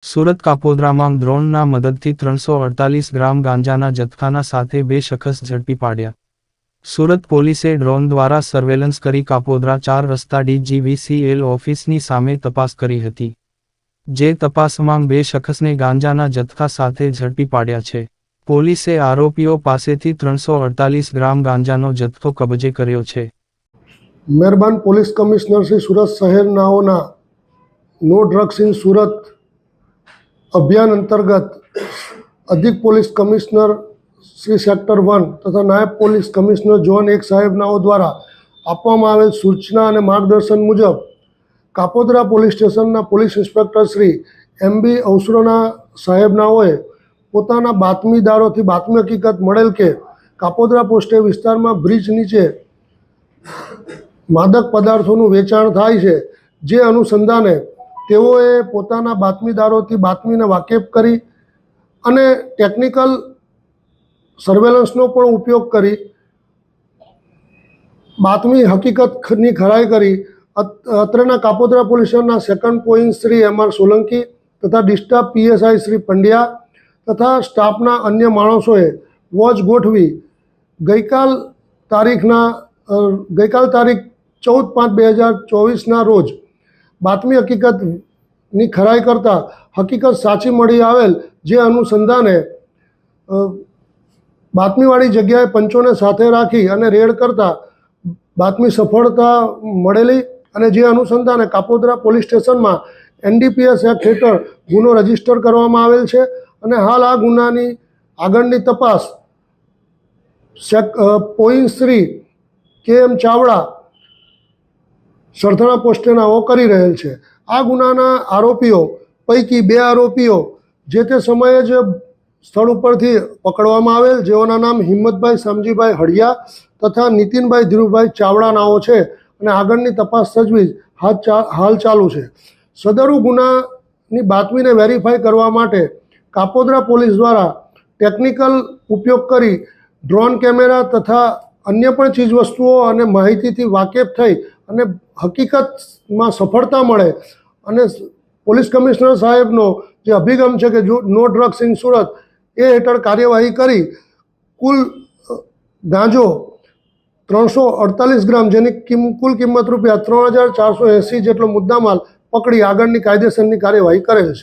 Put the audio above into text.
સુરત કાપોદ્રામાં ડ્રોનના મદદથી 348 ગ્રામ ગાંજાના જથ્થાના સાથે 2 શખ્સ ઝડપી પાડ્યા. સુરત પોલીસે ડ્રોન દ્વારા સર્વેલન્સ કરી કાપોદ્રા 4 રસ્તા DGVCL ઓફિસની સામે તપાસ કરી હતી. જે તપાસમાં 2 શખ્સને ગાંજાના જથ્થા સાથે ઝડપી પાડ્યા છે. પોલીસે આરોપીઓ પાસેથી 348 ગ્રામ ગાંજાનો જથ્થો કબજે કર્યો છે. મહેરબાન પોલીસ કમિશનર શ્રી સુરત શહેરનાઓના નો ડ્રગ્સ ઇન સુરત અભિયાન અંતર્ગત અધિક પોલીસ કમિશનર શ્રી સેક્ટર 1 તથા નાયબ પોલીસ કમિશનર ઝોન 1 સાહેબનાઓ દ્વારા આપવામાં આવેલ સૂચના અને માર્ગદર્શન મુજબ કાપોદ્રા પોલીસ સ્ટેશનના પોલીસ ઇન્સ્પેક્ટર શ્રી MB અવસરોના સાહેબનાઓએ પોતાના બાતમીદારોથી બાતમી હકીકત મળેલ કે કાપોદ્રા પોસ્ટે વિસ્તારમાં બ્રિજ નીચે માદક પદાર્થોનું વેચાણ થાય છે. જે અનુસંધાને તેઓએ પોતાના બાતમીદારોથી બાતમીને વાકેફ કરી અને ટેકનિકલ સર્વેલન્સનો પણ ઉપયોગ કરી બાતમી હકીકતની ખરાઈ કરી અત્રેના કાપોદ્રા પોલીસ સ્ટેશનના second point Shri MR Solanki તથા ડિસ્ટાફ PSI શ્રી પંડ્યા તથા સ્ટાફના અન્ય માણસોએ વોચ ગોઠવી ગઈકાલ તારીખ 14/5/2024ના રોજ બાતમી હકીકતની ખરાઈ કરતાં હકીકત સાચી મળી આવેલ. જે અનુસંધાને બાતમીવાળી જગ્યાએ પંચોને સાથે રાખી અને રેડ કરતાં બાતમી સફળતા મળેલી અને જે અનુસંધાને કાપોદ્રા પોલીસ સ્ટેશનમાં NDPS એક્ટ હેઠળ ગુનો રજીસ્ટર કરવામાં આવેલ છે અને હાલ આ ગુનાની આગળની તપાસ પોઈન્ટ શ્રી KM ચાવડા સરથાણા પોસ્ટેનાઓ કરી રહેલ છે. આ ગુનાના આરોપીઓ પૈકી 2 આરોપીઓ જે તે સમયે જ સ્થળ ઉપરથી પકડવામાં આવેલ, જેઓના નામ હિંમતભાઈ શામજીભાઈ હળિયા તથા નીતિનભાઈ ધીરુભાઈ ચાવડા નાઓ છે અને આગળની તપાસ તજવીજ હાલ ચાલુ છે. સદરુ ગુનાની બાતમીને વેરીફાઈ કરવા માટે કાપોદ્રા પોલીસ દ્વારા ટેકનિકલ ઉપયોગ કરી ડ્રોન કેમેરા તથા અન્ય પણ ચીજવસ્તુઓ અને માહિતીથી વાકેફ થઈ અને હકીકતમાં સફળતા મળે અને પોલીસ કમિશનર સાહેબનો જે અભિગમ છે કે નો ડ્રગ્સ ઇન સુરત એ હેઠળ કાર્યવાહી કરી કુલ ગાંજો 348 ગ્રામ જેની કુલ કિંમત રૂપિયા 3480 જેટલો મુદ્દામાલ પકડી આગળની કાયદેસરની કાર્યવાહી કરેલ છે.